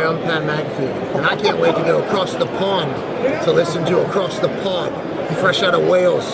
Umpire Mag feed, and I can't wait to go across the pond to listen to Across the Pod, fresh out of Wales.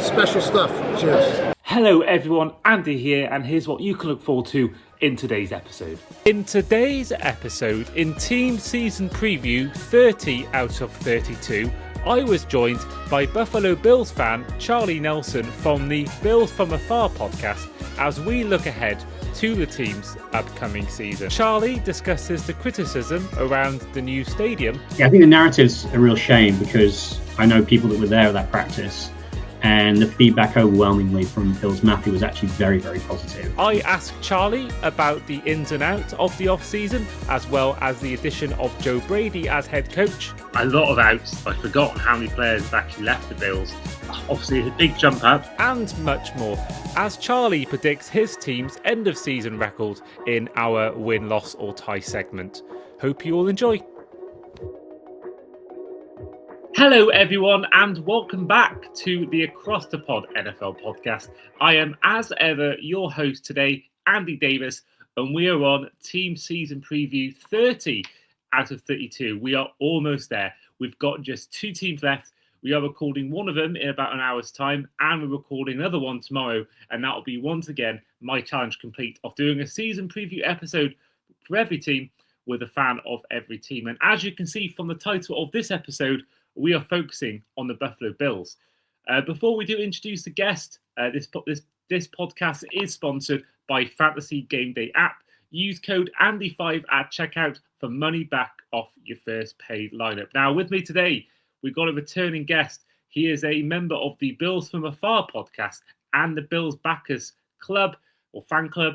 Special stuff. Cheers. Hello everyone, Andy here, and here's what you can look forward to in today's episode. In today's episode, in Team Season Preview 30 out of 32, I was joined by Buffalo Bills fan Charlie Nelson from the Bills from Afar podcast as we look ahead to the team's upcoming season. Charlie discusses the criticism around the new stadium. Yeah, I think the narrative's a real shame because I know people that were there at that practice, and the feedback overwhelmingly from Bills Mafia was actually very, very positive. I asked Charlie about the ins and outs of the off-season, as well as the addition of Joe Brady as head coach. A lot of outs. I've forgotten how many players have actually left the Bills. Obviously, a big jump up. And much more, as Charlie predicts his team's end-of-season record in our win, loss or tie segment. Hope you all enjoy. Hello, everyone, and welcome back to the Across the Pod NFL podcast. I am, as ever, your host today, Andy Davis, and we are on Team Season Preview 30 out of 32. We are almost there. We've got just two teams left. We are recording one of them in about an hour's time, and we're recording another one tomorrow, and that will be, once again, my challenge complete of doing a season preview episode for every team with a fan of every team. And as you can see from the title of this episode, we are focusing on the Buffalo Bills. Before we do introduce the guest, this podcast is sponsored by Fantasy Game Day app. Use code Andy5 at checkout for money back off your first paid lineup. Now, with me today, we've got a returning guest. He is a member of the Bills from Afar podcast and the Bills Backers Club or fan club.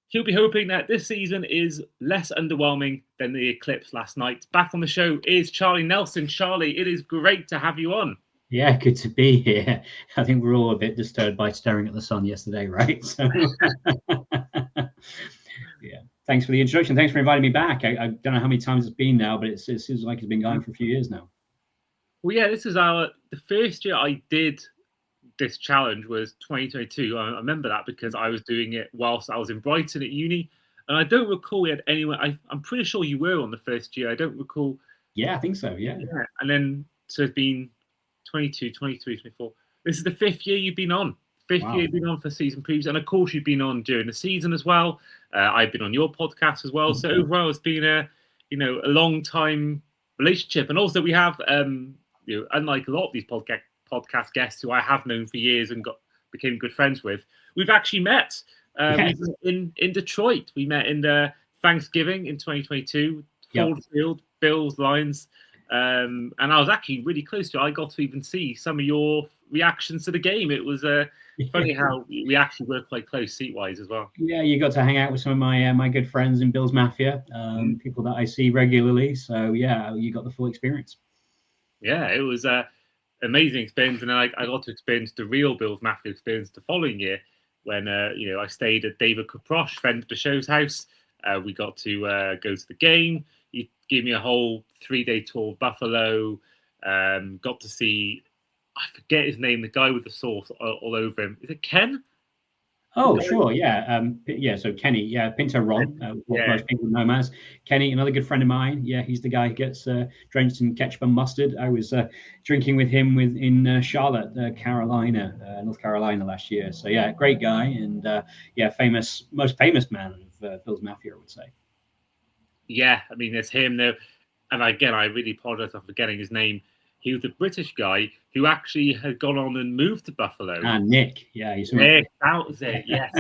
He'll be hoping that this season is less underwhelming than the eclipse last night. Back on the show is Charlie Nelson. Charlie, it is great to have you on. Yeah, good to be here. I think we're all a bit disturbed by staring at the sun yesterday, right? So, yeah. Thanks for the introduction. Thanks for inviting me back. I don't know how many times it's been now, but it seems like it's been going for a few years now. Well, yeah, this is the first year I did this challenge was 2022. I remember that because I was doing it whilst I was in Brighton at uni, and I don't recall we had anyone. I'm pretty sure you were on the first year. I don't recall. Yeah, I think so. Yeah. And then so it's been 22, 23, 24. This is the fifth year you've been on. Fifth year you've been on for season previews, and of course you've been on during the season as well. I've been on your podcast as well. So overall, it's been a long time relationship, and also we have unlike a lot of these podcast guests who I have known for years and became good friends with, we've actually met in Detroit. We met in Thanksgiving in 2022, Ford Field, Bills, Lions, and I was actually really close to it. I got to even see some of your reactions to the game. It was funny how we actually were quite close seat-wise as well. Yeah, you got to hang out with some of my good friends in Bills Mafia, people that I see regularly. So yeah, you got the full experience. Yeah, it was amazing experience, and then I got to experience the real Bills Mafia experience the following year when I stayed at David Caproche, friend of the show's house. We got to go to the game. He gave me a whole 3-day tour of Buffalo. Got to see, I forget his name, the guy with the sauce all over him. Is it Ken? Oh, sure, yeah. So Kenny, Pinto Ron, what most people know him as. Kenny, another good friend of mine. Yeah, he's the guy who gets drenched in ketchup and mustard. I was drinking with him in Charlotte, North Carolina last year. So yeah, great guy, and most famous man of Bills Mafia, I would say. Yeah, I mean, there's him there. And again, I really apologize for forgetting his name. He was a British guy who actually had gone on and moved to Buffalo. Nick. Yeah, Nick, that was it. Yes.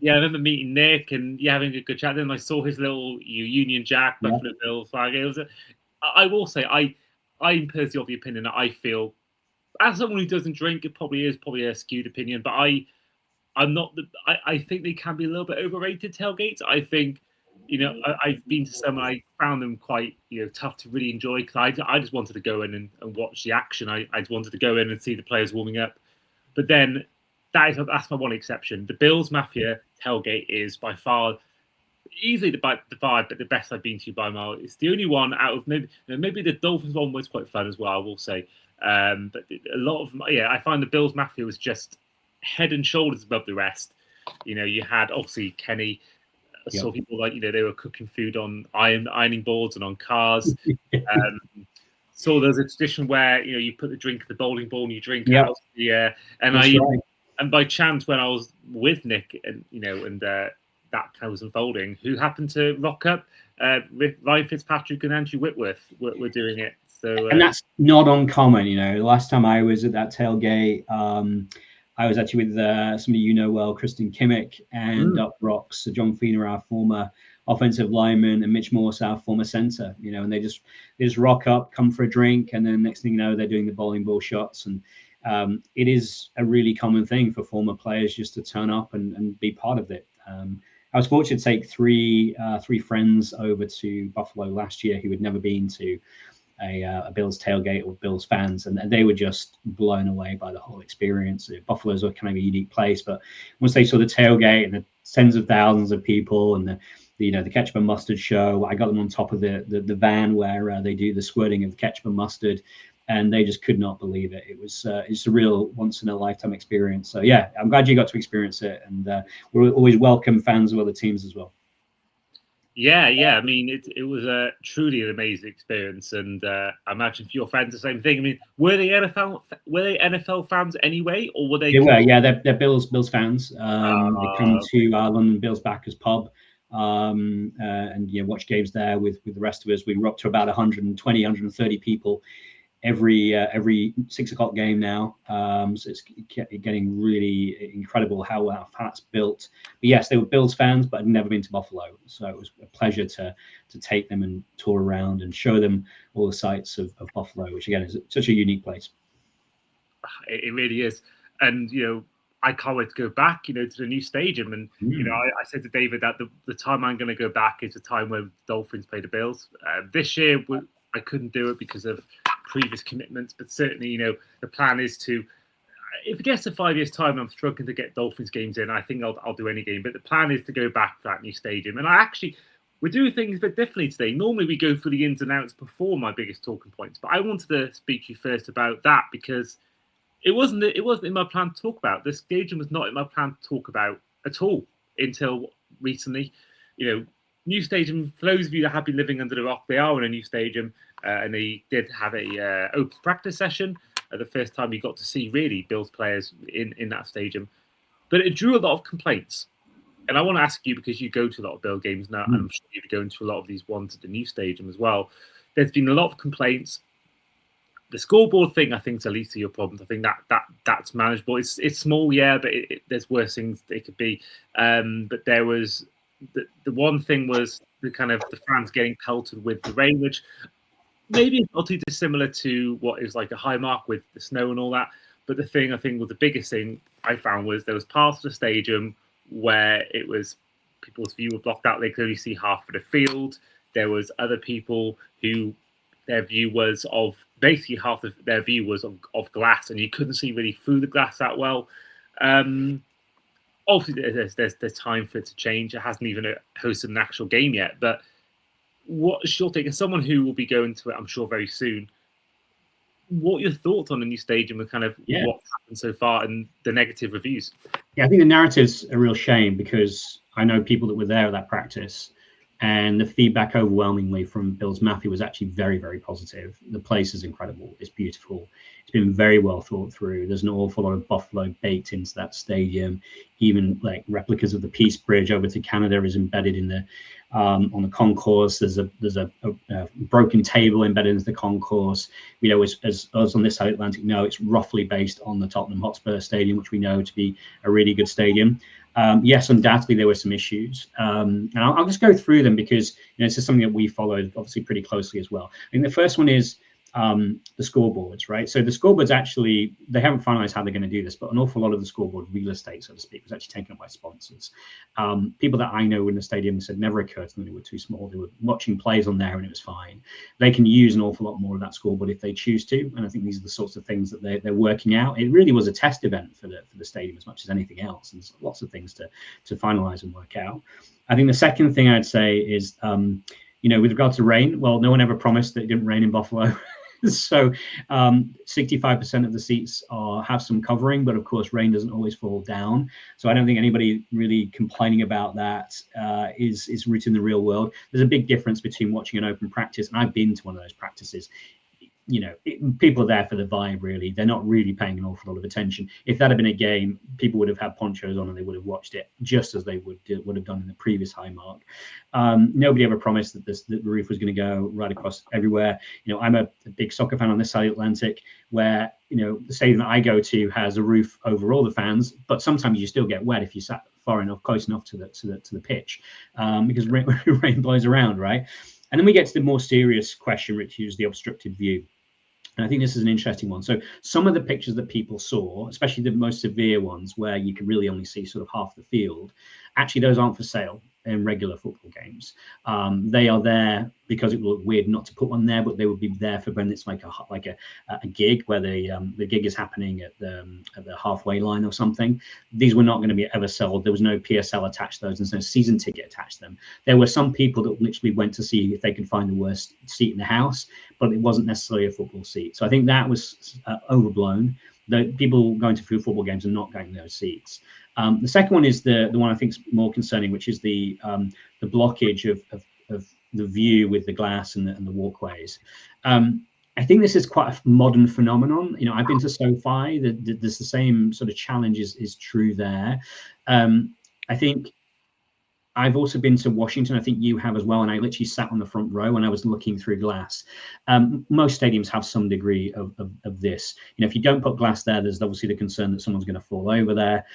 Yeah, I remember meeting Nick and having a good chat. Then I saw his little Union Jack Buffalo Bills flag. It was I will say, I'm personally of the opinion that I feel, as someone who doesn't drink, it probably is a skewed opinion, but I'm not. I think they can be a little bit overrated, tailgates. I think. I've been to some and I found them quite, tough to really enjoy because I just wanted to go in and watch the action. I just wanted to go in and see the players warming up. But then that's my one exception. The Bills Mafia tailgate is by far easily the vibe, but the best I've been to by a mile. It's the only one out of maybe the Dolphins one was quite fun as well, I will say. But a lot of I find the Bills Mafia was just head and shoulders above the rest. You had obviously Kenny. saw people like, they were cooking food on ironing boards and on cars. So there's a tradition where you put the drink in the bowling ball and you drink out of the and by chance when I was with Nick and that kind of was unfolding, who happened to rock up? Ryan Fitzpatrick and Andrew Whitworth were doing it. So and that's not uncommon. The last time I was at that tailgate, I was actually with somebody well, Kristen Kimmick, and up rocks John Feener, our former offensive lineman, and Mitch Morse, our former center. And they just rock up, come for a drink, and then next thing you know, they're doing the bowling ball shots. And it is a really common thing for former players just to turn up and be part of it. I was fortunate to take three friends over to Buffalo last year who had never been to a Bills tailgate or Bills fans, and they were just blown away by the whole experience. Buffalo's a kind of a unique place, but once they saw the tailgate and the tens of thousands of people and the ketchup and mustard show, I got them on top of the van where they do the squirting of the ketchup and mustard, and they just could not believe it. It's a real once in a lifetime experience. So yeah, I'm glad you got to experience it, and we'll always welcome fans of other teams as well. Yeah. I mean, it was truly an amazing experience, and I imagine for your fans the same thing. I mean, were they NFL fans anyway, or were they? They were, yeah. They're Bills fans. They come to our London Bills Backers pub, and watch games there with the rest of us. We were up to about 120, 130 people every 6 o'clock game now. So it's getting really incredible how it's built. But yes, they were Bills fans, but had never been to Buffalo. So it was a pleasure to take them and tour around and show them all the sights of Buffalo, which again is such a unique place. It really is. And, I can't wait to go back, to the new stadium. And, I said to David that the time I'm going to go back is the time when Dolphins play the Bills. This year, I couldn't do it because of previous commitments, but certainly, the plan is to, if it gets to 5 years' time, I'm struggling to get Dolphins games in, I think I'll do any game. But the plan is to go back to that new stadium. And we're doing things a bit differently today. Normally, we go through the ins and outs before my biggest talking points. But I wanted to speak to you first about that because it wasn't in my plan to talk about. The stadium was not in my plan to talk about at all until recently. New stadium, for those of you that have been living under the rock, they are in a new stadium, and they did have a open practice session. The first time we got to see really Bills players in that stadium. But it drew a lot of complaints. And I want to ask you, because you go to a lot of Bill games now, and I'm sure you're going to a lot of these ones at the new stadium as well. There's been a lot of complaints. The scoreboard thing, I think, is the least of your problems. I think that's manageable. It's small, yeah, but there's worse things it could be. But there was the one thing was the fans getting pelted with the rain, which maybe is not too dissimilar to what is like a high mark with the snow and all that. But the thing I think was the biggest thing I found was there was parts of the stadium where it was people's view were blocked out. They could only see half of the field. There was other people who their view was of basically half of their view was of glass, and you couldn't see really through the glass that well. Obviously, there's time for it to change. It hasn't even hosted an actual game yet. But what's your take? As someone who will be going to it, I'm sure, very soon, what are your thoughts on the new stadium and what's happened so far and the negative reviews? Yeah, I think the narrative's a real shame because I know people that were there at that practice, and the feedback overwhelmingly from Bills Mafia was actually very, very positive. The place is incredible. It's beautiful. It's been very well thought through. There's an awful lot of Buffalo baked into that stadium. Even like replicas of the Peace Bridge over to Canada is embedded in the on the concourse. There's a broken table embedded into the concourse. As us on this side of Atlantic know, it's roughly based on the Tottenham Hotspur Stadium, which we know to be a really good stadium. Yes, undoubtedly there were some issues, and I'll just go through them because this is something that we followed obviously pretty closely as well. I think the first one is the scoreboards, right? So the scoreboards actually, they haven't finalized how they're going to do this, but an awful lot of the scoreboard real estate, so to speak, was actually taken up by sponsors. People that I know in the stadium said never occurred to them they were too small. They were watching plays on there and it was fine. They can use an awful lot more of that scoreboard if they choose to, and I think these are the sorts of things that they're working out. It really was a test event for the stadium as much as anything else, and there's lots of things to finalize and work out. I think the second thing I'd say is, with regard to rain, well, no one ever promised that it didn't rain in Buffalo. So 65% of the seats have some covering, but of course rain doesn't always fall down. So I don't think anybody really complaining about that is rooted in the real world. There's a big difference between watching an open practice, and I've been to one of those practices. People are there for the vibe, really. They're not really paying an awful lot of attention. If that had been a game, people would have had ponchos on and they would have watched it just as they would have done in the previous high mark. Nobody ever promised that the roof was going to go right across everywhere. I'm a big soccer fan on this side of the Atlantic, where the stadium that I go to has a roof over all the fans, but sometimes you still get wet if you sat far enough, close enough to the pitch, because rain blows around, right? And then we get to the more serious question, which is the obstructed view. And I think this is an interesting one. So some of the pictures that people saw, especially the most severe ones where you can really only see sort of half the field, actually those aren't for sale in regular football games. They are there because it would look weird not to put one there, but they would be there for when it's like a gig where the gig is happening at the halfway line or something. These were not going to be ever sold. There was no PSL attached to those, and no season ticket attached to them. There were some people that literally went to see if they could find the worst seat in the house, but it wasn't necessarily a football seat. So I think that was overblown. The people going to football games are not getting those seats. The second one is the one I think is more concerning, which is the blockage of the view with the glass and the walkways. I think this is quite a modern phenomenon. I've been to SoFi. There's the same sort of challenge is true there. I think I've also been to Washington. I think you have as well. And I literally sat on the front row and I was looking through glass. Most stadiums have some degree of this. If you don't put glass there, there's obviously the concern that someone's going to fall over there.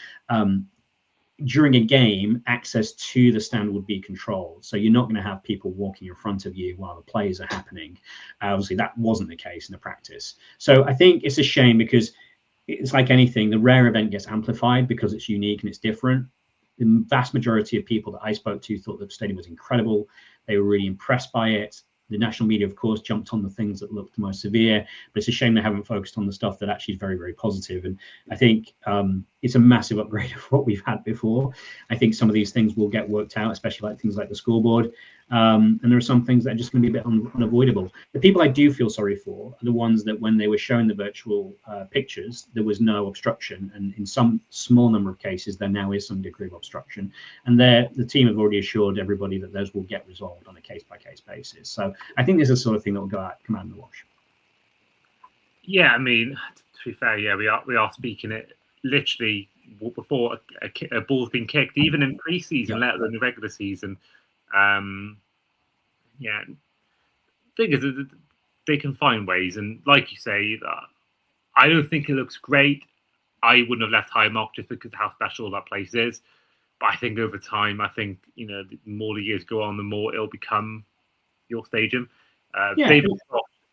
During a game, access to the stand would be controlled. So you're not going to have people walking in front of you while the plays are happening. Obviously, that wasn't the case in the practice. So I think it's a shame because it's like anything. The rare event gets amplified because it's unique and it's different. The vast majority of people that I spoke to thought the stadium was incredible. They were really impressed by it. The national media, of course, jumped on the things that looked the most severe, but it's a shame they haven't focused on the stuff that actually is very, very positive. And I think it's a massive upgrade of what we've had before. I think some of these things will get worked out, especially like things like the scoreboard. And there are some things that are just going to be a bit unavoidable. The people I do feel sorry for are the ones that when they were showing the virtual pictures, there was no obstruction. And in some small number of cases, there now is some degree of obstruction. And the team have already assured everybody that those will get resolved on a case-by-case basis. So I think this is the sort of thing that will go out, come out in the wash. Yeah, I mean, to be fair, yeah, we are speaking it literally before a ball's been kicked, even in pre-season, let alone the regular season. Yeah, thing is, they can find ways, and like you say, I don't think it looks great. I wouldn't have left high mark just because of how special that place is. But I think over time, the more the years go on, the more it'll become your stadium. David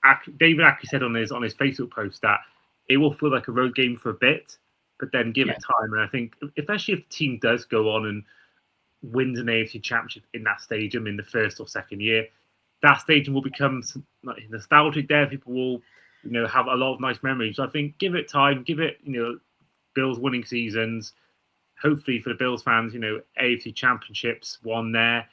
actually said on his Facebook post that it will feel like a road game for a bit, but then give it time. And I think, especially if the team does go on and wins an AFC Championship in that stadium in the first or second year, that stadium will become nostalgic there. People will, have a lot of nice memories. So I think give it time, give it, Bills winning seasons. Hopefully for the Bills fans, AFC Championships won there.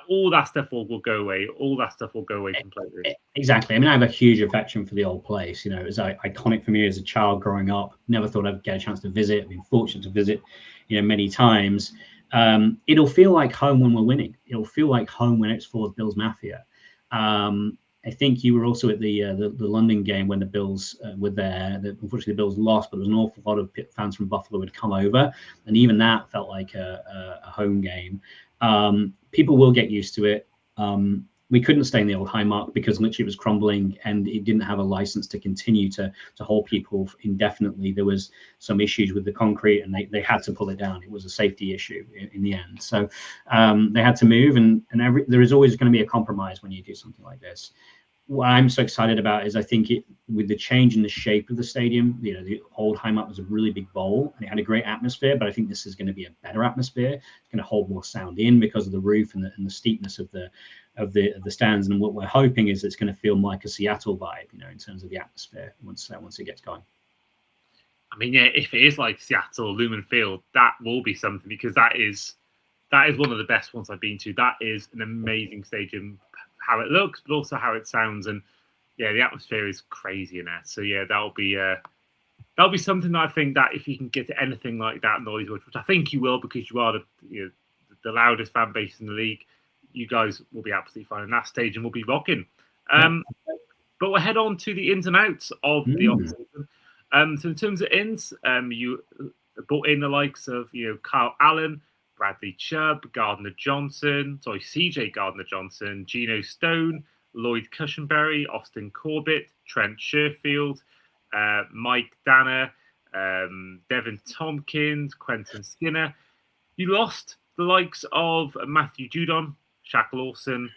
All that stuff will go away. All that stuff will go away completely. Exactly. I mean, I have a huge affection for the old place. It was iconic for me as a child growing up. Never thought I'd get a chance to visit. I've been fortunate to visit, many times. It'll feel like home when we're winning. It'll feel like home when it's for Bills Mafia. I think you were also at the London game when the Bills were there. Unfortunately, the Bills lost, but there was an awful lot of fans from Buffalo who had come over, and even that felt like a home game. People will get used to it. We couldn't stay in the old Highmark because literally it was crumbling and it didn't have a license to continue to hold people indefinitely. There was some issues with the concrete and they had to pull it down. It was a safety issue in the end. So they had to move and there is always going to be a compromise when you do something like this. What I'm so excited about is I think with the change in the shape of the stadium, the old Highmark was a really big bowl and it had a great atmosphere, but I think this is going to be a better atmosphere. It's going to hold more sound in because of the roof and the steepness of the stands. And what we're hoping is it's going to feel like a Seattle vibe, in terms of the atmosphere once it gets going. I mean, yeah, if it is like Seattle, Lumen Field, that will be something because that is one of the best ones I've been to. That is an amazing stadium. How it looks, but also how it sounds. And yeah, the atmosphere is crazy in there. So yeah, that'll be something that I think that if you can get to anything like that noise, which I think you will, because you are the loudest fan base in the league, you guys will be absolutely fine in that stage and we'll be rocking. But we'll head on to the ins and outs of the off-season. So in terms of ins, you brought in the likes of Kyle Allen, Bradley Chubb, CJ Gardner-Johnson, Geno Stone, Lloyd Cushenberry, Austin Corbett, Trent Sherfield, Mike Danner, Devin Tompkins, Quentin Skinner. You lost the likes of Matthew Judon, Shaq Lawson,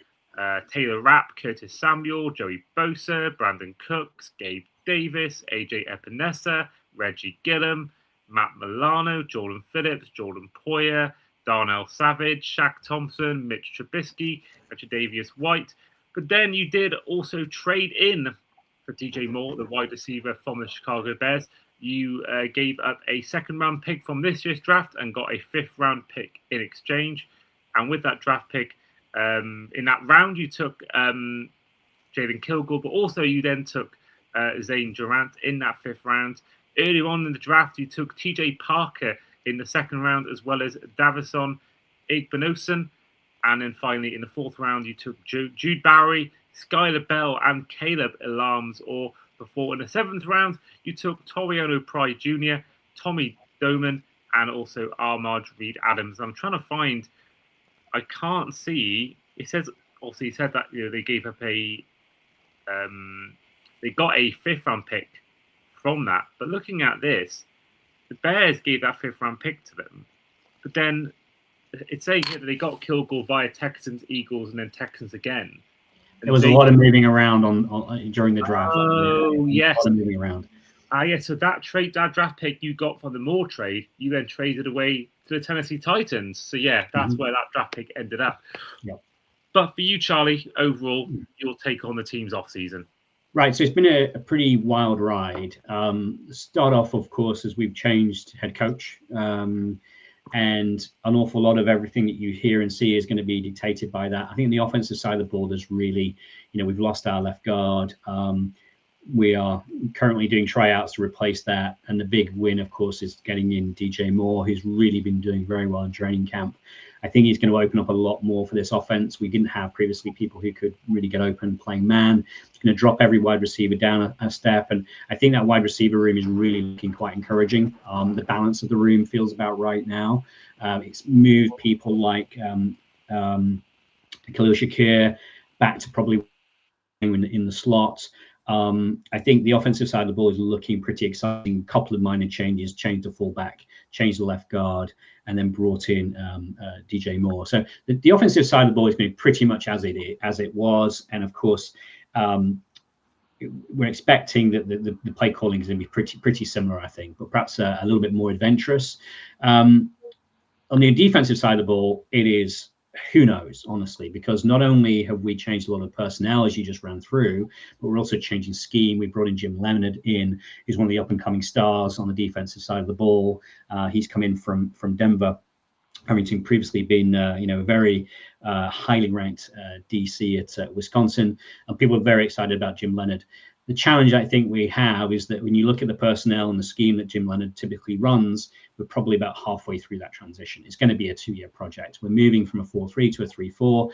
Taylor Rapp, Curtis Samuel, Joey Bosa, Brandon Cooks, Gabe Davis, AJ Epinesa, Reggie Gillum, Matt Milano, Jordan Phillips, Jordan Poyer, Darnell Savage, Shaq Thompson, Mitch Trubisky, and Tre'Davious White. But then you did also trade in for DJ Moore, the wide receiver from the Chicago Bears. You gave up a second-round pick from this year's draft and got a fifth-round pick in exchange. And with that draft pick, in that round, you took Jalen Kilgore, but also you then took Zane Durant in that fifth round. Earlier on in the draft, you took TJ Parker in the second round, as well as Davison Igbinosun. And then finally, in the fourth round, you took Jude Bowery, Skylar Bell, and Caleb Elams. Or before in the seventh round, you took Toriano Pride Jr., Tommy Doman, and also Ahmad Reed Adams. I'm trying to find, I can't see. It says, also, he said that they gave up they got a fifth round pick from that. But looking at this, the Bears gave that fifth round pick to them. But then it's saying here that they got Kilgore via Texans, Eagles, and then Texans again. And there was a lot of moving around on during the draft. Oh, yes. A lot of moving around. Yeah, so that draft pick you got from the Moore trade, you then traded away to the Tennessee Titans. So yeah, that's where that draft pick ended up. Yep. But for you, Charlie, overall, you'll take on the team's off season. Right, so it's been a pretty wild ride. Start off, of course, as we've changed head coach, and an awful lot of everything that you hear and see is going to be dictated by that. I think the offensive side of the ball is really, we've lost our left guard. We are currently doing tryouts to replace that. And the big win, of course, is getting in DJ Moore, who's really been doing very well in training camp. I think he's going to open up a lot more for this offense. We didn't have previously people who could really get open playing man. He's going to drop every wide receiver down a step. And I think that wide receiver room is really looking quite encouraging. The balance of the room feels about right now. It's moved people like Khalil Shakir back to probably in the slot. I think the offensive side of the ball is looking pretty exciting. A couple of minor changes, changed the fullback, changed the left guard, and then brought in DJ Moore. So the offensive side of the ball is going to be pretty much as it was. And of course, we're expecting that the play calling is going to be pretty similar, I think, but perhaps a little bit more adventurous. On the defensive side of the ball, it is, who knows, honestly, because not only have we changed a lot of personnel, as you just ran through, but we're also changing scheme. We brought in Jim Leonard in, who's one of the up-and-coming stars on the defensive side of the ball. He's come in from Denver, having previously been, a very highly ranked DC at Wisconsin. And people are very excited about Jim Leonard. The challenge I think we have is that when you look at the personnel and the scheme that Jim Leonard typically runs, we're probably about halfway through that transition. It's going to be a 2-year project. We're moving from a 4-3 to a 3-4.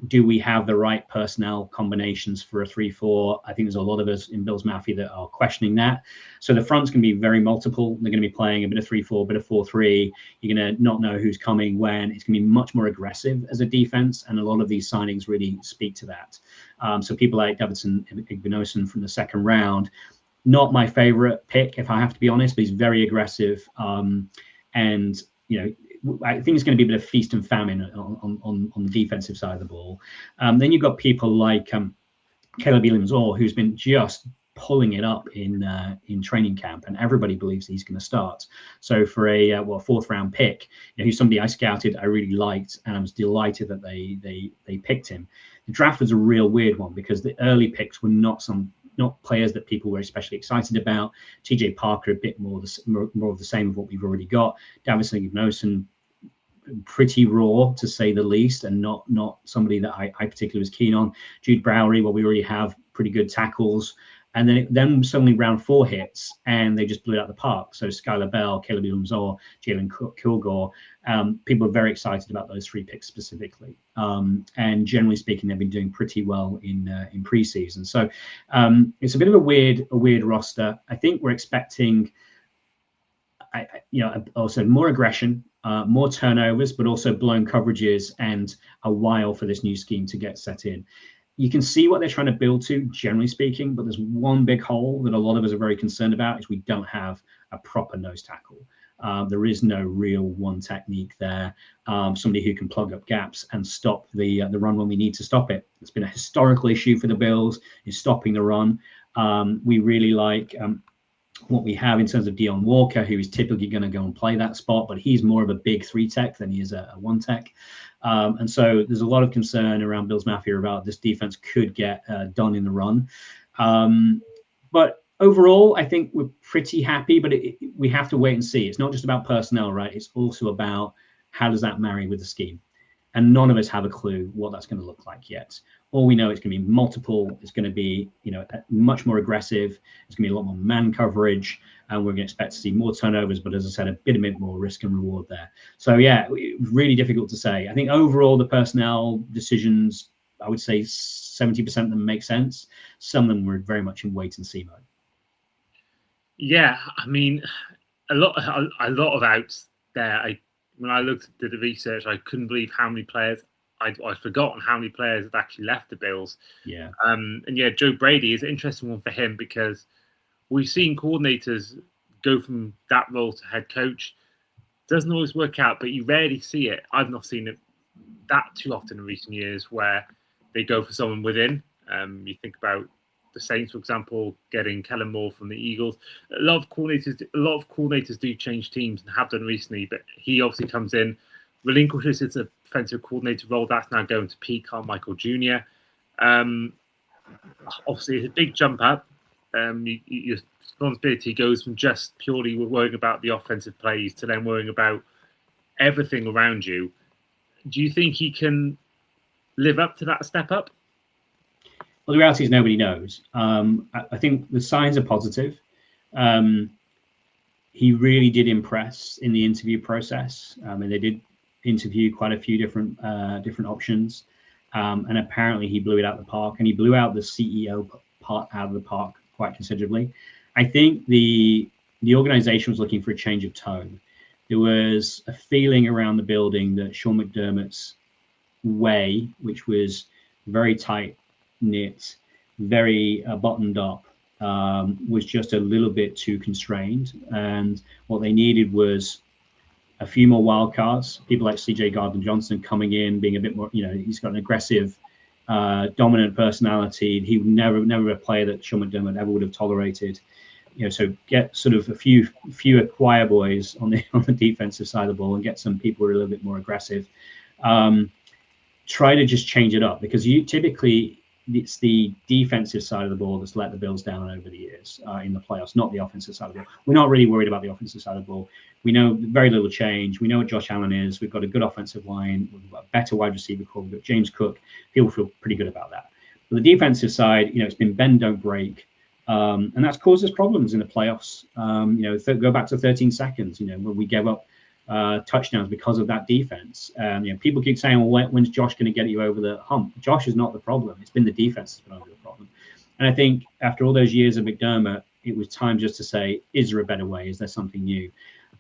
Do we have the right personnel combinations for a 3-4? I think there's a lot of us in Bills Mafia that are questioning that. So the front's going to be very multiple. They're going to be playing a bit of 3-4, a bit of 4-3. You're going to not know who's coming when. It's going to be much more aggressive as a defense, and a lot of these signings really speak to that. So people like Davison Igbinosun from the second round, not my favorite pick, if I have to be honest, but he's very aggressive. And, I think it's going to be a bit of feast and famine on the defensive side of the ball. Then you've got people like Caleb Elam-Zor, who's been just pulling it up in training camp, and everybody believes he's going to start. So for a fourth round pick, who's somebody I scouted, I really liked, and I was delighted that they picked him. The draft was a real weird one because the early picks were not players that people were especially excited about. TJ Parker, a bit more of the same of what we've already got. Davison Igbinosun, pretty raw to say the least, and not somebody that I particularly was keen on. Jude Bowery, well, we already have pretty good tackles. And then suddenly round 4 hits, and they just blew it out the park. So Skylar Bell, Caleb Ilmzor, Jalen Kilgore, people are very excited about those 3 picks specifically. And generally speaking, they've been doing pretty well in preseason. So it's a bit of a weird roster. I think we're expecting, also more aggression, more turnovers, but also blown coverages, and a while for this new scheme to get set in. You can see what they're trying to build to, generally speaking, but there's one big hole that a lot of us are very concerned about, is we don't have a proper nose tackle. There is no real one technique there, somebody who can plug up gaps and stop the run when we need to stop it. It's been a historical issue for the Bills, is stopping the run. We really like what we have in terms of Deion Walker, who is typically going to go and play that spot, but he's more of a big 3 tech than he is a 1 tech. And so there's a lot of concern around Bills Mafia about this defense could get done in the run. But overall, I think we're pretty happy, but we have to wait and see. It's not just about personnel, right? It's also about how does that marry with the scheme? And none of us have a clue what that's going to look like yet. All we know it's going to be multiple. It's going to be, much more aggressive. It's going to be a lot more man coverage, and we're going to expect to see more turnovers. But as I said, a bit more risk and reward there. So yeah, really difficult to say. I think overall the personnel decisions, I would say 70% of them make sense. Some of them were very much in wait and see mode. Yeah, I mean, a lot of outs there. When I did the research, I couldn't believe how many players I'd forgotten how many players had actually left the Bills. Yeah. And yeah, Joe Brady is an interesting one for him, because we've seen coordinators go from that role to head coach. Doesn't always work out, but you rarely see it. I've not seen it that too often in recent years, where they go for someone within. You think about the Saints, for example, getting Kellen Moore from the Eagles. A lot of coordinators do change teams and have done recently, but he obviously comes in, relinquishes his offensive coordinator role. That's now going to Pete Carmichael Jr. Obviously, it's a big jump up. Your responsibility goes from just purely worrying about the offensive plays to then worrying about everything around you. Do you think he can live up to that step up? Well, the reality is nobody knows. I think the signs are positive. He really did impress in the interview process. And they did interview quite a few different options. And apparently he blew it out of the park, and he blew out the CEO part out of the park quite considerably. I think the organization was looking for a change of tone. There was a feeling around the building that Sean McDermott's way, which was very tight knit, very buttoned up, was just a little bit too constrained. And what they needed was a few more wild cards, people like CJ Gardner-Johnson coming in, being a bit more, he's got an aggressive, dominant personality. He would never a player that Sean McDermott ever would have tolerated. So get sort of a fewer choir boys on the defensive side of the ball, and get some people who are a little bit more aggressive. Try to just change it up, because typically it's the defensive side of the ball that's let the Bills down over the years in the playoffs, not the offensive side of the ball. We're not really worried about the offensive side of the ball. We know very little change. We know what Josh Allen is. We've got a good offensive line. We've got a better wide receiver core. We've got James Cook. People feel pretty good about that. But the defensive side, it's been bend, don't break. And that's caused us problems in the playoffs. Go back to 13 seconds, when we gave up touchdowns because of that defense. People keep saying, well, when's Josh going to get you over the hump? Josh is not the problem. It's been the defense that's been over the problem. And I think after all those years of McDermott, it was time just to say, is there a better way? Is there something new?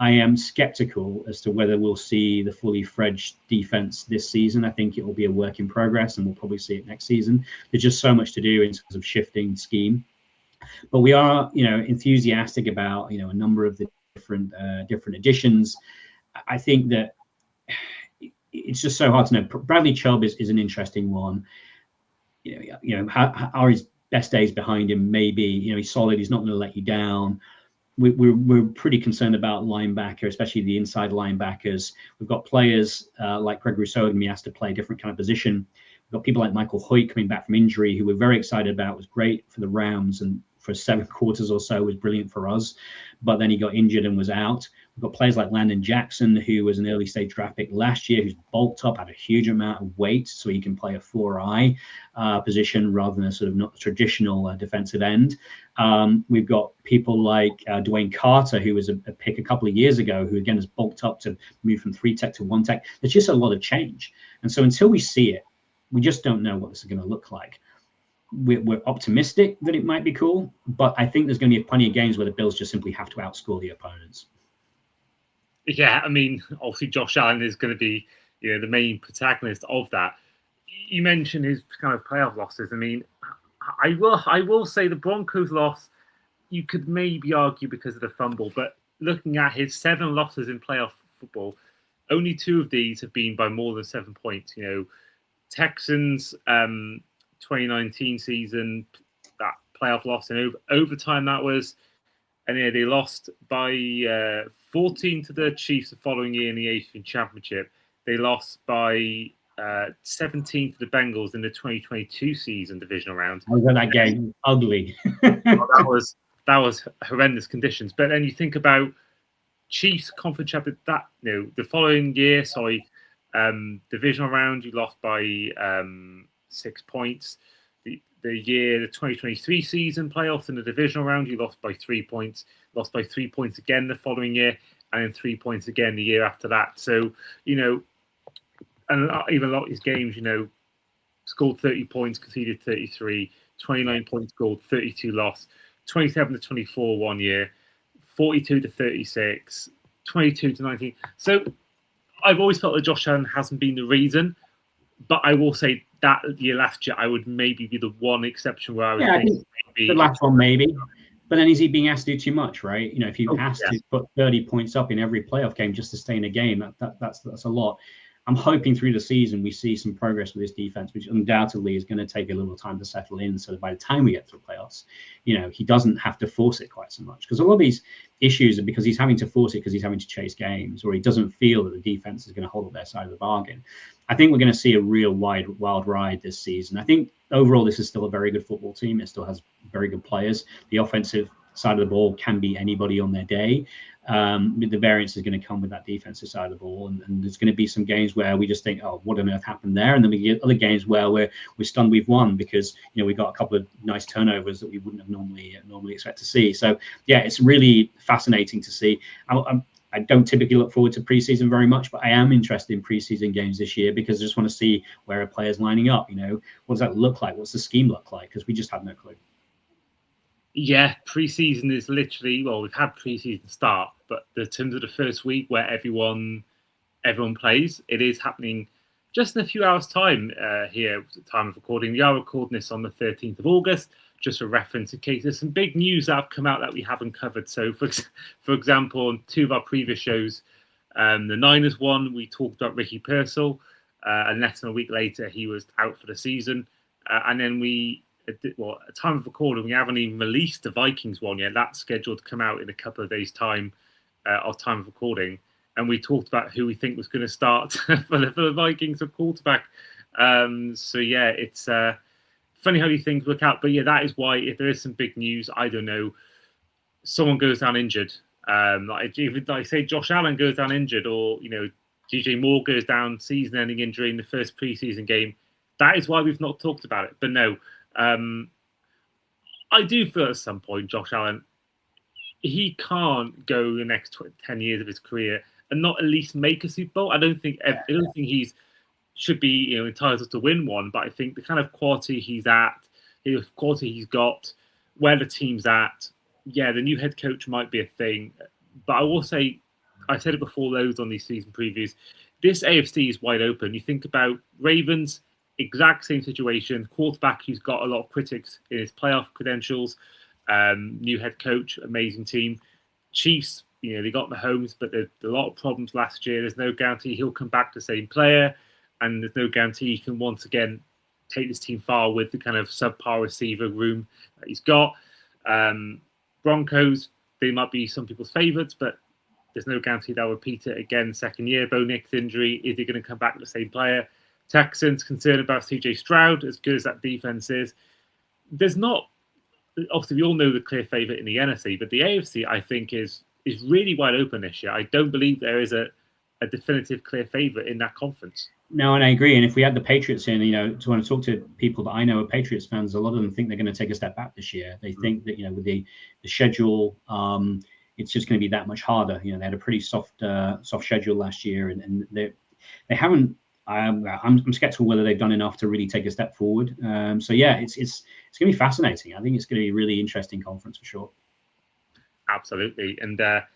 I am skeptical as to whether we'll see the fully fledged defense this season. I think it will be a work in progress, and we'll probably see it next season. There's just so much to do in terms of shifting scheme. But we are, enthusiastic about, a number of the different additions. I think that it's just so hard to know. Bradley Chubb is an interesting one. How are his best days behind him? Maybe, he's solid. He's not going to let you down. We're pretty concerned about linebacker, especially the inside linebackers. We've got players like Greg Rousseau going to be asked to play a different kind of position. We've got people like Michael Hoyt coming back from injury, who we're very excited about. It was great for the Rams and for 7 quarters or so was brilliant for us, but then he got injured and was out. We've got players like Landon Jackson, who was an early stage draft pick last year, who's bulked up, had a huge amount of weight, so he can play a 4-eye position rather than a sort of not traditional defensive end. We've got people like Dwayne Carter, who was a pick a couple of years ago, who again has bulked up to move from 3-tech to 1-tech. There's just a lot of change. And so until we see it, we just don't know what this is going to look like. We're optimistic that it might be cool, but I think there's going to be plenty of games where the Bills just simply have to outscore the opponents. Yeah, I mean, obviously Josh Allen is going to be, the main protagonist of that. You mentioned his kind of playoff losses. I mean, I will say the Broncos loss, you could maybe argue because of the fumble, but looking at his 7 losses in playoff football, only 2 of these have been by more than 7 points. Texans 2019 season, that playoff loss in overtime that was, and they lost by 14 to the Chiefs the following year in the AFC Championship. They lost by 17 to the Bengals in the 2022 season divisional round. I was at that game, ugly. That was horrendous conditions. But then you think about Chiefs conference champion, that the following year, divisional round, you lost by 6 points. The 2023 season playoffs in the divisional round, you lost by 3 points, lost by 3 points again the following year, and then 3 points again the year after that. So, and even a lot of these games, scored 30 points, conceded 33, 29 points scored, 32 lost, 27 to 24 one year, 42 to 36, 22 to 19. So I've always felt that Josh Allen hasn't been the reason, but I will say that year last year, I would maybe be the one exception where I would think maybe the last one maybe. But then is he being asked to do too much, right? If you asked to put 30 points up in every playoff game just to stay in a game, that's a lot. I'm hoping through the season we see some progress with this defense, which undoubtedly is going to take a little time to settle in. So that by the time we get through playoffs, he doesn't have to force it quite so much. Because a lot of these issues are because he's having to force it because he's having to chase games, or he doesn't feel that the defense is going to hold up their side of the bargain. I think we're going to see a real wild ride this season. I think overall this is still a very good football team. It still has very good players. The offensive side of the ball can be anybody on their day. The variance is going to come with that defensive side of the ball, and there's going to be some games where we just think, oh, what on earth happened there? And then we get other games where we're stunned we've won because we got a couple of nice turnovers that we wouldn't have normally expect to see. So yeah, it's really fascinating to see. I don't typically look forward to preseason very much, but I am interested in preseason games this year because I just want to see where a player's lining up. What does that look like? What's the scheme look like? Because we just have no clue. Yeah, preseason is literally, we've had preseason start, but in terms of the first week where everyone plays, it is happening just in a few hours' time here at the time of recording. We are recording this on the 13th of August, just for reference in case there's some big news that have come out that we haven't covered. So, for example, on 2 of our previous shows, the Niners one, we talked about Ricky Pearsall, and less than a week later, he was out for the season. And then at the time of recording, we haven't even released the Vikings one yet. That's scheduled to come out in a couple of days' time of time of recording. And we talked about who we think was going to start for the Vikings at quarterback. So, yeah, it's funny how these things work out. But, yeah, that is why if there is some big news, I don't know, someone goes down injured. Like say Josh Allen goes down injured, or, DJ Moore goes down season-ending injury in the first preseason game. That is why we've not talked about it. But, no. I do feel at some point, Josh Allen, he can't go the next 10 years of his career and not at least make a Super Bowl. I don't think he's should be entitled to win one, but I think the kind of quality he's at, the quality he's got, where the team's at, the new head coach might be a thing. But I will say, I said it before loads on these season previews, this AFC is wide open. You think about Ravens, exact same situation. Quarterback who's got a lot of critics in his playoff credentials. New head coach, amazing team. Chiefs, they got Mahomes, but there's a lot of problems last year. There's no guarantee he'll come back the same player, and there's no guarantee he can once again take this team far with the kind of subpar receiver room that he's got. Broncos, they might be some people's favourites, but there's no guarantee they'll repeat it again second year. Bo Nix injury, is he going to come back with the same player? Texans concerned about CJ Stroud, as good as that defense is. There's not obviously we all know the clear favourite in the NFC, but the AFC I think is really wide open this year. I don't believe there is a definitive clear favourite in that conference. No, and I agree. And if we had the Patriots in, to want to talk to people that I know are Patriots fans, a lot of them think they're going to take a step back this year. They think that, with the schedule, it's just going to be that much harder. They had a pretty soft schedule last year, and they haven't. I'm skeptical whether they've done enough to really take a step forward. So yeah, it's going to be fascinating. I think it's going to be a really interesting conference for sure. Absolutely, and that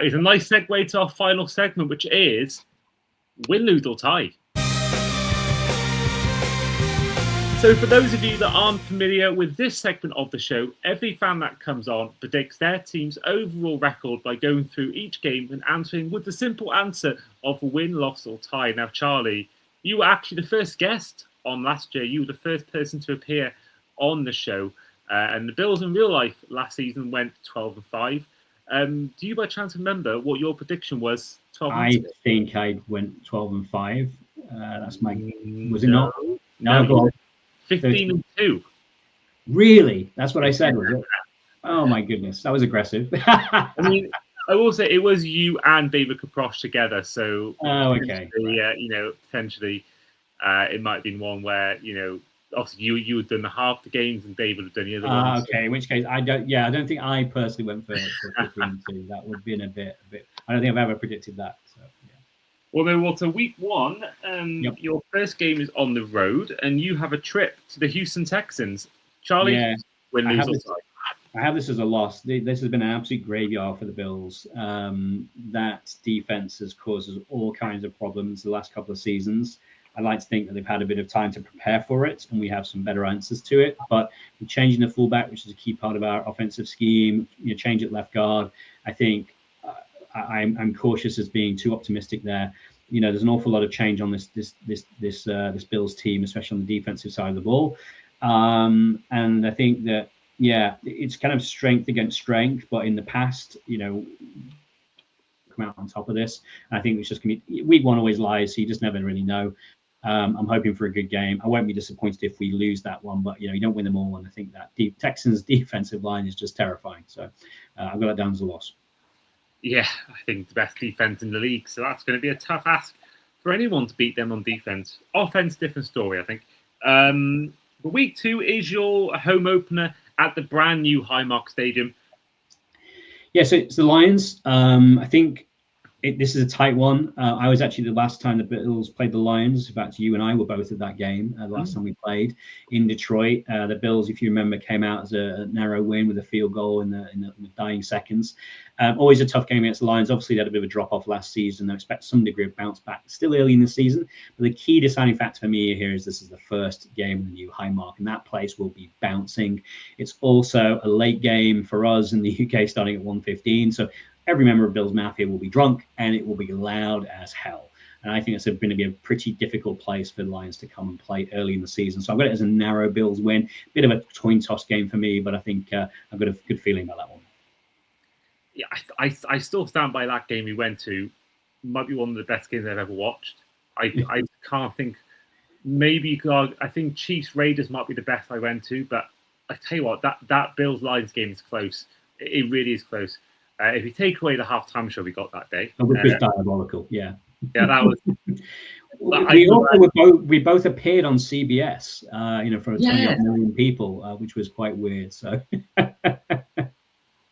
is a nice segue to our final segment, which is win, lose or tie. So for those of you that aren't familiar with this segment of the show, every fan that comes on predicts their team's overall record by going through each game and answering with the simple answer of win, loss or tie. Now, Charlie, you were actually the first guest on last year. You were the first person to appear on the show. And the Bills in real life last season went 12-5. Do you by chance remember what your prediction was 12 months ago? I think I went 12-5. That's my... Was it not? No, go on. 15-2. Really? That's what I said, was it? Oh my goodness, that was aggressive. I mean, I will say it was you and David Caproche together, so okay. Potentially it might have been one where obviously you had done the half the games and David had done the other ones. Okay, in which case I don't think I personally went for 15-2. That would have been a bit. I don't think I've ever predicted that. So yeah. Well, so week one, your first game is on the road, and you have a trip to the Houston Texans. Charlie, win, lose or tie? I have this as a loss. This has been an absolute graveyard for the Bills. That defense has caused us all kinds of problems the last couple of seasons. I like to think that they've had a bit of time to prepare for it, and we have some better answers to it. But changing the fullback, which is a key part of our offensive scheme, change at left guard, I think I'm cautious as being too optimistic there. There's an awful lot of change on this Bills team, especially on the defensive side of the ball. And I think that, it's kind of strength against strength, but in the past, come out on top of this. And I think it's just going to be, week one always lies, so you just never really know. I'm hoping for a good game. I won't be disappointed if we lose that one, but you don't win them all. And I think that Texans defensive line is just terrifying. So I've got that down as a loss. Yeah, I think the best defense in the league. So that's going to be a tough ask for anyone to beat them on defense. Offense, different story, I think. But week two is your home opener at the brand new Highmark Stadium. Yeah, so it's the Lions. I think this is a tight one. I was actually the last time the Bills played the Lions. In fact, you and I were both at that game the last time we played in Detroit. The Bills, if you remember, came out as a narrow win with a field goal in the dying seconds. Always a tough game against the Lions. Obviously, they had a bit of a drop-off last season. I expect some degree of bounce back. Still early in the season. But the key deciding factor for me here is this is the first game in the new Highmark, and that place will be bouncing. It's also a late game for us in the UK starting at 1:15. So every member of Bills Mafia will be drunk, and it will be loud as hell. And I think it's going to be a pretty difficult place for the Lions to come and play early in the season. So I've got it as a narrow Bills win. Bit of a coin toss game for me, but I think I've got a good feeling about that one. Yeah, I still stand by that game we went to. Might be one of the best games I've ever watched. I can't think. Maybe I think Chiefs Raiders might be the best I went to, but I tell you what, that Bills Lions game is close. It really is close. If you take away the halftime show we got that day, it was diabolical. Yeah, that was. We both appeared on CBS, for 20 million people, which was quite weird. So,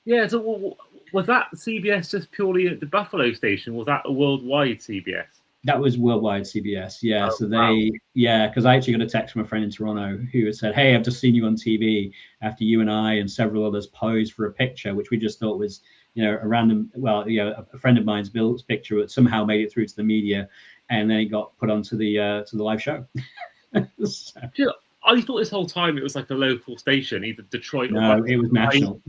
yeah. So was that CBS just purely at the Buffalo station? Was that a worldwide CBS? That was worldwide CBS. Yeah. So because I actually got a text from a friend in Toronto who had said, "Hey, I've just seen you on TV after you and I and several others posed for a picture," which we just thought was, a random, a friend of mine's Bill's picture that somehow made it through to the media, and then it got put onto the live show. So. I thought this whole time it was like a local station, either Detroit or no, it was national.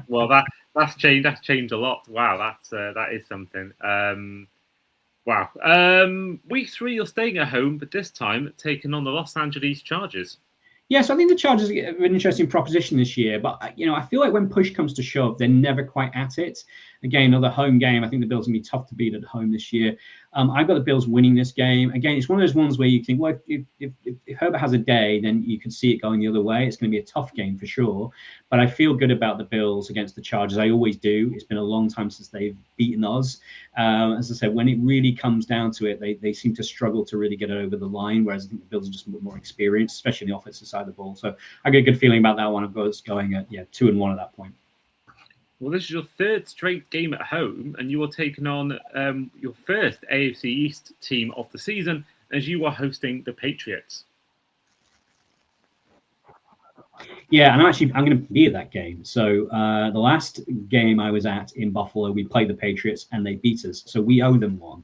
Well, that's changed. That's changed a lot. Wow, that is something. Wow. Week 3, you're staying at home, but this time taking on the Los Angeles Chargers. Yes, I think the Chargers are an interesting proposition this year, but I feel like when push comes to shove, they're never quite at it. Again, another home game. I think the Bills are going to be tough to beat at home this year. I've got the Bills winning this game. Again, it's one of those ones where you think, well, if Herbert has a day, then you could see it going the other way. It's going to be a tough game for sure. But I feel good about the Bills against the Chargers. I always do. It's been a long time since they've beaten us. As I said, when it really comes down to it, they seem to struggle to really get it over the line, whereas I think the Bills are just a bit more experienced, especially on the offensive side of the ball. So I get a good feeling about that one. I've got us going at 2-1 at that point. Well, this is your third straight game at home, and you are taking on your first AFC East team of the season as you are hosting the Patriots. Yeah, and I'm going to be at that game. So the last game I was at in Buffalo, we played the Patriots and they beat us. So we owe them one.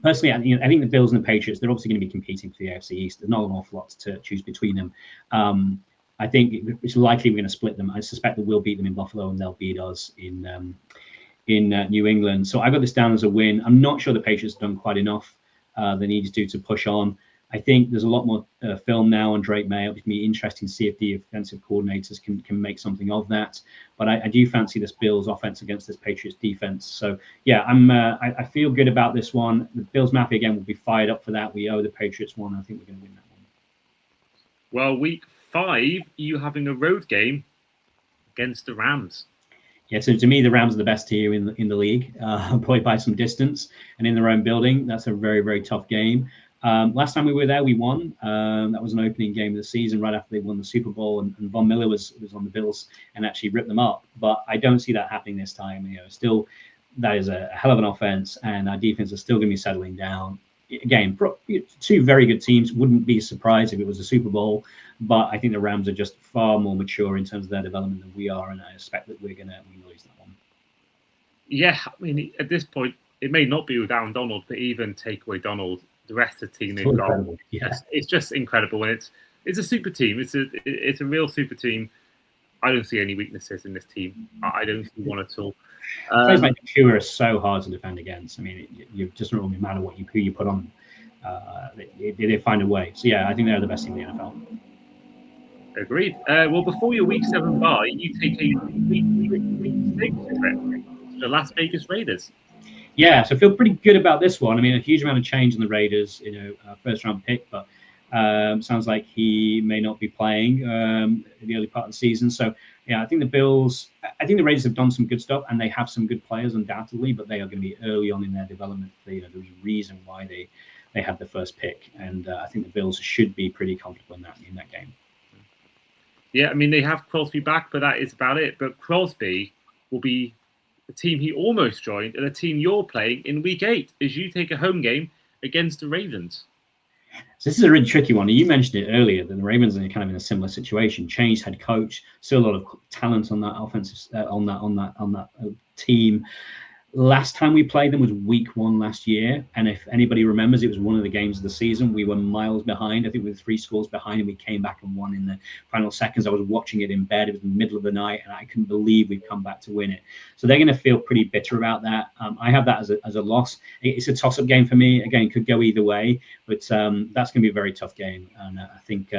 Personally, I think the Bills and the Patriots, they're obviously going to be competing for the AFC East. There's not an awful lot to choose between them. I think it's likely we're going to split them. I suspect that we'll beat them in Buffalo and they'll beat us in New England. So I got this down as a win. I'm not sure the Patriots have done quite enough. They need to push on. I think there's a lot more film now on Drake May. It'll be interesting to see if the offensive coordinators can make something of that. But I do fancy this Bills offense against this Patriots defense. So yeah, I feel good about this one. The Bills Mafia again will be fired up for that. We owe the Patriots one. I think we're going to win that one. Well, week 5, you having a road game against the Rams. Yeah, so to me, the Rams are the best here in the league, probably by some distance, and in their own building. That's a very, very tough game. Last time we were there, we won. That was an opening game of the season right after they won the Super Bowl, and Von Miller was on the Bills and actually ripped them up. But I don't see that happening this time. Still, that is a hell of an offense, and our defense is still going to be settling down. Again, 2 very good teams. Wouldn't be surprised if it was a Super Bowl, but I think the Rams are just far more mature in terms of their development than we are, and I expect that we're going to lose that one. Yeah, I mean, at this point, it may not be with Aaron Donald, but even take away Donald, the rest of the team they've got, it's just incredible, and it's a super team. It's a real super team. I don't see any weaknesses in this team. I don't see one at all. Players like Tua are so hard to defend against. I mean, it just not really matter who you put on. They find a way. So yeah, I think they're the best team in the NFL. Agreed. Well, before your week 7 bye, you take a week 6 trip to the Las Vegas Raiders. Yeah, so I feel pretty good about this one. I mean, a huge amount of change in the Raiders. First round pick, but sounds like he may not be playing in the early part of the season. So yeah, I think the Raiders have done some good stuff, and they have some good players undoubtedly, but they are going to be early on in their development. There was a reason why they had the first pick, and I think the Bills should be pretty comfortable in that game. Yeah, I mean, they have Crosby back, but that is about it. But Crosby will be the team he almost joined and a team you're playing in week 8 as you take a home game against the Ravens. So this is a really tricky one. You mentioned it earlier that the Ravens are kind of in a similar situation. Changed head coach, still a lot of talent on that offensive on that team. Last time we played them was week 1 last year, and if anybody remembers, it was one of the games of the season. We were miles behind. I think we were 3 scores behind, and we came back and won in the final seconds. I was watching it in bed. It was in the middle of the night, and I couldn't believe we'd come back to win it. So they're going to feel pretty bitter about that. I have that as a loss. It's a toss-up game for me. Again, it could go either way, but that's going to be a very tough game, and I think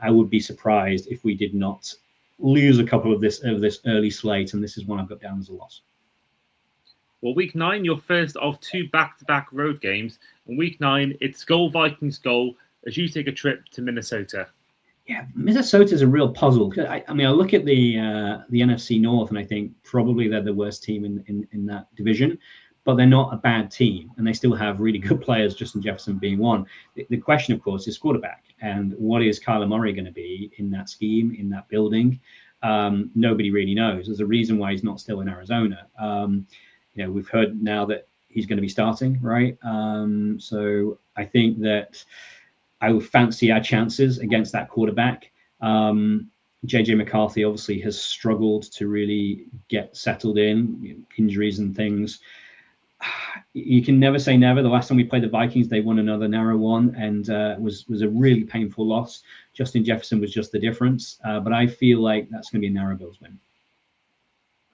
I would be surprised if we did not lose a couple of this early slate, and this is one I've got down as a loss. Well, week 9, your first of 2 back-to-back road games. And week 9, it's Skol Vikings goal as you take a trip to Minnesota. Yeah, Minnesota's a real puzzle. I look at the NFC North, and I think probably they're the worst team in that division, but they're not a bad team, and they still have really good players, Justin Jefferson being one. The question, of course, is quarterback, and what is Kyler Murray going to be in that scheme, in that building? Nobody really knows. There's a reason why he's not still in Arizona. We've heard now that he's going to be starting, right? So I think that I would fancy our chances against that quarterback. JJ McCarthy obviously has struggled to really get settled in, injuries and things. You can never say never. The last time we played the Vikings, they won another narrow one, and was a really painful loss. Justin Jefferson was just the difference, but I feel like that's going to be a narrow Bills win.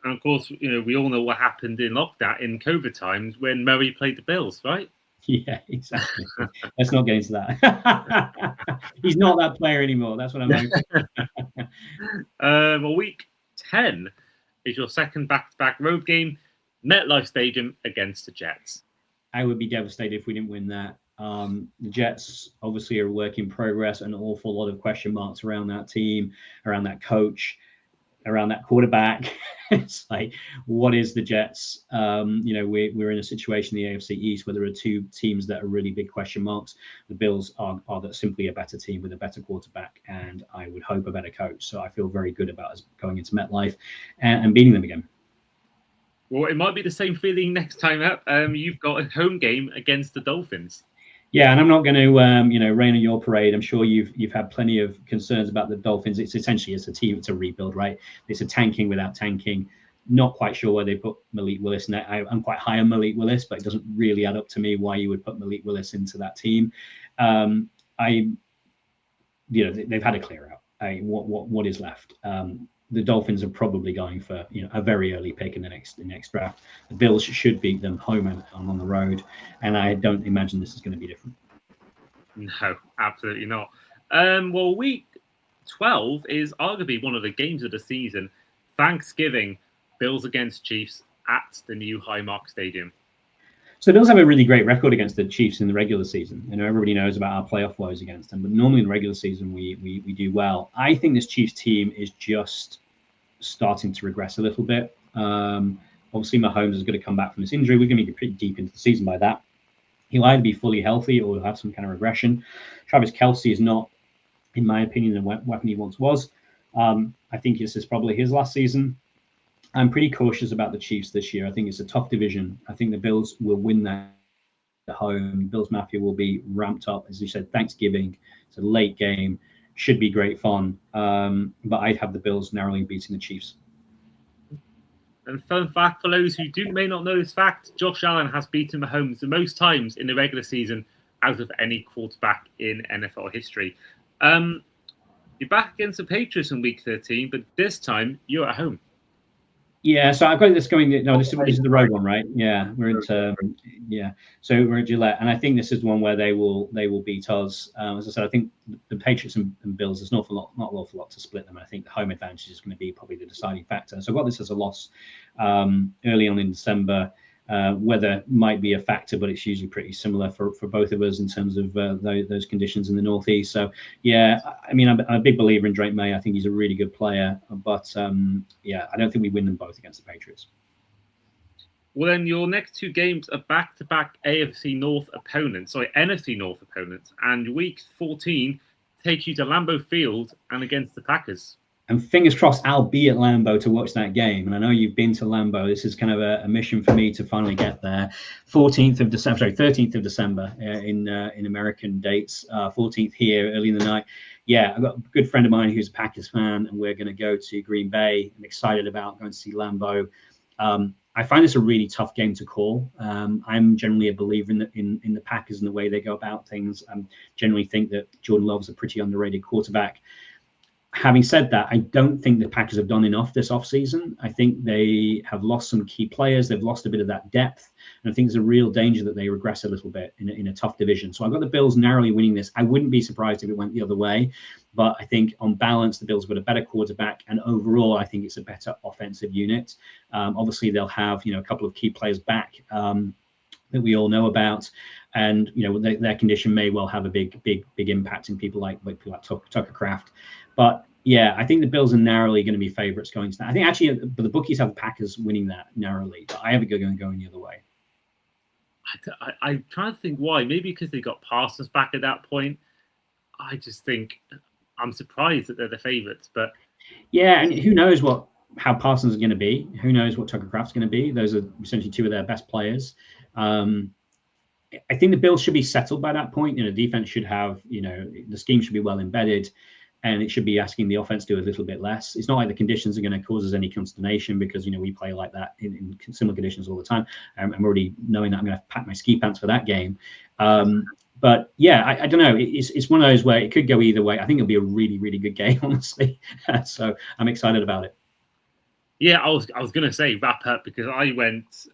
And of course, we all know what happened in lockdown in COVID times when Murray played the Bills, right? Yeah, exactly. Let's not get into that. He's not that player anymore. That's what I'm hoping. Well, week 10 is your second back-to-back road game, MetLife Stadium against the Jets. I would be devastated if we didn't win that. The Jets obviously are a work in progress, an awful lot of question marks around that team, around that coach, around that quarterback. It's like, what is the Jets? We're in a situation in the AFC East where there are two teams that are really big question marks. The Bills are that simply a better team with a better quarterback, and I would hope a better coach. So I feel very good about us going into MetLife and beating them again. Well, it might be the same feeling next time up. You've got a home game against the Dolphins. Yeah, and I'm not going to, rain on your parade. I'm sure you've had plenty of concerns about the Dolphins. It's essentially a team, it's a rebuild, right? It's a tanking without tanking. Not quite sure where they put Malik Willis in that. I'm quite high on Malik Willis, but it doesn't really add up to me why you would put Malik Willis into that team. They've had a clear out. What is left? The Dolphins are probably going for a very early pick in the next draft. The Bills should beat them home and on the road, and I don't imagine this is going to be different. No, absolutely not. Week 12 is arguably one of the games of the season. Thanksgiving, Bills against Chiefs at the new Highmark Stadium. So the Bills have a really great record against the Chiefs in the regular season. Everybody knows about our playoff woes against them, but normally in the regular season we do well. I think this Chiefs team is just starting to regress a little bit. Obviously, Mahomes is going to come back from this injury. We're going to be pretty deep into the season by that. He'll either be fully healthy or he'll have some kind of regression. Travis Kelce is not, in my opinion, the weapon he once was. I think this is probably his last season. I'm pretty cautious about the Chiefs this year. I think it's a tough division. I think the Bills will win that at home. Bills Mafia will be ramped up. As you said, Thanksgiving. It's a late game. Should be great fun. But I'd have the Bills narrowly beating the Chiefs. And fun fact for those who may not know this fact, Josh Allen has beaten Mahomes the most times in the regular season out of any quarterback in NFL history. You're back against the Patriots in Week 13, but this time you're at home. Yeah, so I've got this going. No, this is the road one, right? Yeah, we're at So we're at Gillette, and I think this is the one where they will beat us. As I said, I think the Patriots and Bills, there's not an awful lot to split them. I think the home advantage is going to be probably the deciding factor. So I've got this as a loss early on in December. Weather might be a factor, but it's usually pretty similar for both of us in terms of those conditions in the Northeast. So, yeah, I mean, I'm a big believer in Drake May. I think he's a really good player. But, I don't think we win them both against the Patriots. Well, then your next two games are back-to-back NFC North opponents. And Week 14 takes you to Lambeau Field and against the Packers. And fingers crossed, I'll be at Lambeau to watch that game. And I know you've been to Lambeau. This is kind of a mission for me to finally get there. 13th of December in American dates. 14th here, early in the night. Yeah, I've got a good friend of mine who's a Packers fan, and we're going to go to Green Bay. I'm excited about going to see Lambeau. I find this a really tough game to call. I'm generally a believer in the Packers and the way they go about things. I generally think that Jordan Love's a pretty underrated quarterback. Having said that, I don't think the Packers have done enough this offseason. I think they have lost some key players. They've lost a bit of that depth. And I think there's a real danger that they regress a little bit in a tough division. So I've got the Bills narrowly winning this. I wouldn't be surprised if it went the other way. But I think on balance, the Bills have got a better quarterback. And overall, I think it's a better offensive unit. Obviously, they'll have a couple of key players back that we all know about. And their condition may well have a big impact in people like Tucker Kraft. But yeah, I think the Bills are narrowly going to be favorites going to that. I think actually the bookies have the Packers winning that narrowly, but I have it going the other way. I'm trying to think why. Maybe because they got Parsons back at that point. I just think I'm surprised that they're the favorites. But yeah, and who knows how Parsons is going to be? Who knows what Tucker Kraft's going to be? Those are essentially two of their best players. I think the Bills should be settled by that point. Defense should have, the scheme should be well embedded, and it should be asking the offense to do a little bit less. It's not like the conditions are going to cause us any consternation because, we play like that in similar conditions all the time. I'm already knowing that I'm going to pack my ski pants for that game. But yeah, I don't know. It's one of those where it could go either way. I think it'll be a really, really good game, honestly. So I'm excited about it. Yeah, I was going to say wrap up because I went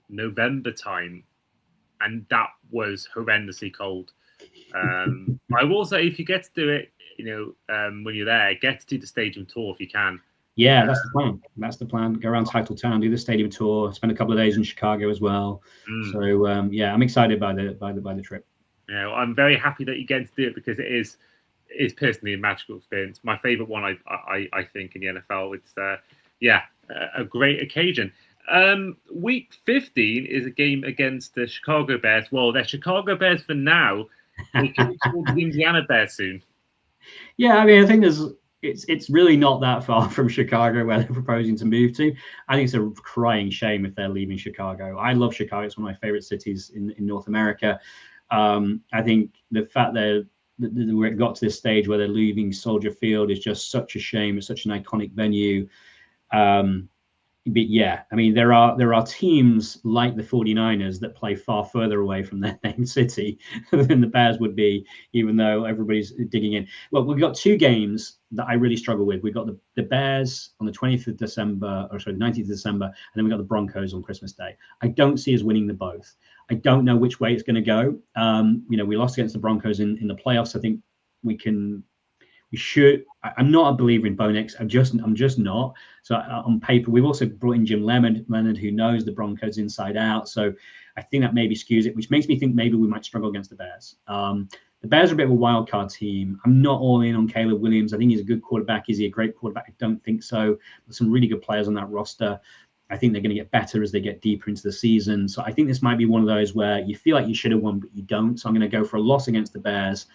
November time, and that was horrendously cold. I will say if you get to do it, when you're there, get to do the stadium tour if you can. Yeah, that's the plan. That's the plan. Go around Title Town, do the stadium tour, spend a couple of days in Chicago as well. So yeah, I'm excited by the trip. Yeah, well, I'm very happy that you get to do it because it is personally a magical experience. My favorite one, I think, in the NFL. It's a great occasion. Week 15 is a game against the Chicago Bears. Well, they're Chicago Bears for now. They could be called the Indiana Bears soon. Yeah, I mean, I think it's really not that far from Chicago where they're proposing to move to. I think it's a crying shame if they're leaving Chicago. I love Chicago; it's one of my favorite cities in North America. I think the fact that it got to this stage where they're leaving Soldier Field is just such a shame. It's such an iconic venue. But yeah, I mean, there are teams like the 49ers that play far further away from their main city than the Bears would be, even though everybody's digging in. Well, we've got two games that I really struggle with. We've got the Bears on the 20th of December, or sorry, the 19th of December, and then we've got the Broncos on Christmas Day. I don't see us winning the both. I don't know which way it's going to go. We lost against the Broncos in the playoffs. I think we should. I'm not a believer in Bo Nix. I'm just not. So on paper, we've also brought in Jim Leonard, who knows the Broncos inside out. So I think that maybe skews it, which makes me think maybe we might struggle against the Bears. The Bears are a bit of a wild card team. I'm not all in on Caleb Williams. I think he's a good quarterback. Is he a great quarterback? I don't think so. There's some really good players on that roster. I think they're going to get better as they get deeper into the season. So I think this might be one of those where you feel like you should have won, but you don't. So I'm going to go for a loss against the Bears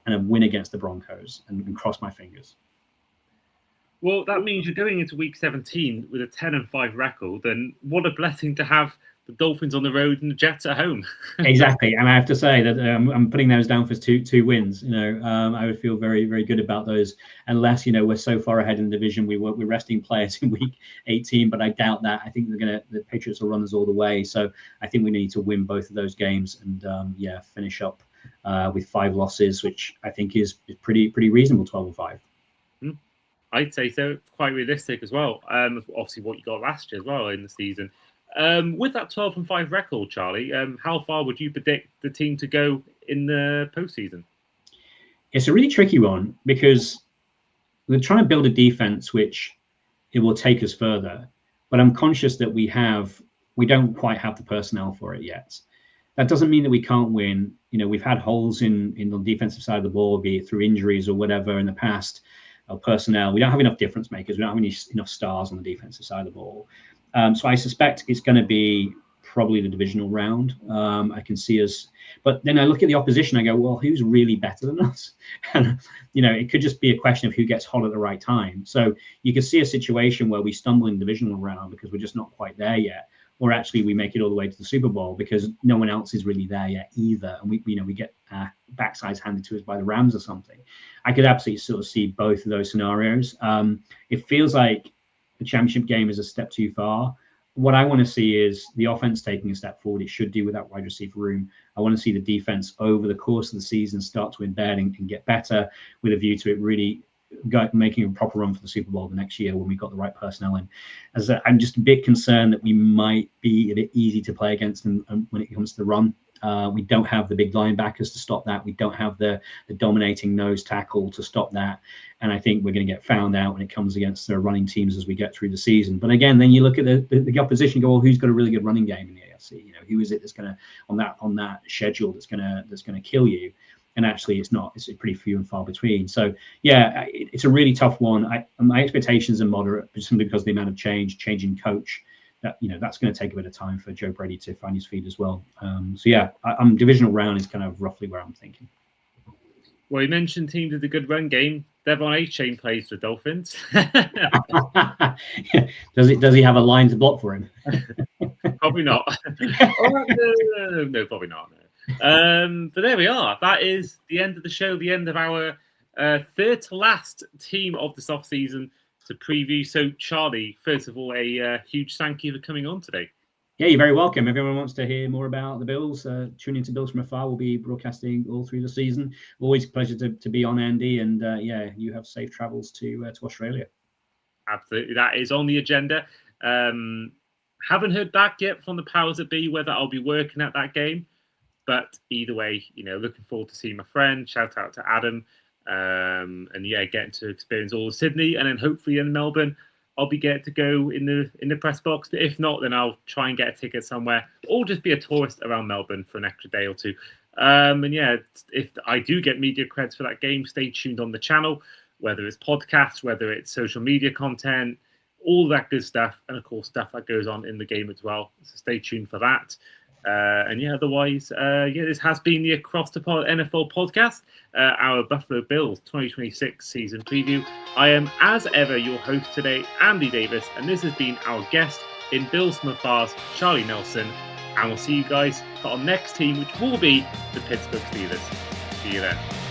and a win against the Broncos and cross my fingers. Well, that means you're going into week 17 with a 10-5 record, and what a blessing to have the Dolphins on the road and the Jets at home. Exactly, and I have to say that I'm putting those down for two wins. I would feel very, very good about those, unless we're so far ahead in the division we're resting players in week 18. But I doubt that. I think the Patriots will run us all the way. So I think we need to win both of those games and finish up with 5 losses, which I think is pretty reasonable. 12-5. I'd say so. It's quite realistic as well. Obviously, what you got last year as well in the season. With that 12-5 record, Charlie, how far would you predict the team to go in the postseason? It's a really tricky one because we're trying to build a defense which it will take us further. But I'm conscious that we don't quite have the personnel for it yet. That doesn't mean that we can't win. We've had holes in the defensive side of the ball, be it through injuries or whatever in the past. Personnel. We don't have enough difference makers. We don't have enough stars on the defensive side of the ball. So I suspect it's going to be probably the divisional round. I can see us, but then I look at the opposition. I go, well, who's really better than us? And it could just be a question of who gets hot at the right time. So you could see a situation where we stumble in the divisional round because we're just not quite there yet, or actually we make it all the way to the Super Bowl because no one else is really there yet either, and we get backsides handed to us by the Rams or something. I could absolutely sort of see both of those scenarios. It feels like the championship game is a step too far. What I want to see is the offense taking a step forward. It should do with that wide receiver room. I want to see the defense over the course of the season start to embed and get better with a view to it really making a proper run for the Super Bowl the next year when we've got the right personnel in. I'm just a bit concerned that we might be a bit easy to play against when it comes to the run. We don't have the big linebackers to stop that. We don't have the dominating nose tackle to stop that. And I think we're going to get found out when it comes against the running teams as we get through the season. But again, then you look at the opposition and go, well, who's got a really good running game in the AFC? Who is it that's going to on that schedule that's going to kill you? And actually, it's not. It's pretty few and far between. So yeah, it's a really tough one. My expectations are moderate, simply because of the amount of changing coach. That's going to take a bit of time for Joe Brady to find his feet as well. So yeah, divisional round is kind of roughly where I'm thinking. Well, you mentioned teams with a good run game. Devon A-Chain plays for Dolphins. Does he have a line to block for him? Probably not. No, probably not. No. But there we are. That is the end of the show. The end of our third to last team of this off season to preview. So, Charlie, first of all, a huge thank you for coming on today. Yeah, you're very welcome. If everyone wants to hear more about the Bills, tune into Bills from Afar. We'll be broadcasting all through the season. Always a pleasure to be on, Andy. And you have safe travels to Australia. Absolutely. That is on the agenda. Haven't heard back yet from the powers that be whether I'll be working at that game. But either way, looking forward to seeing my friend. Shout out to Adam. And getting to experience all of Sydney and then hopefully in Melbourne. I'll be getting to go in the press box. But if not, then I'll try and get a ticket somewhere, or just be a tourist around Melbourne for an extra day or two. And yeah, if I do get media creds for that game, stay tuned on the channel, whether it's podcasts, whether it's social media content, all that good stuff, and of course stuff that goes on in the game as well. So stay tuned for that. And yeah, otherwise, this has been the Across the Pod NFL podcast, our Buffalo Bills 2026 season preview. I am, as ever, your host today, Andy Davis, and this has been our guest in Bills from Afar's Charlie Nelson. And we'll see you guys for our next team, which will be the Pittsburgh Steelers. See you then.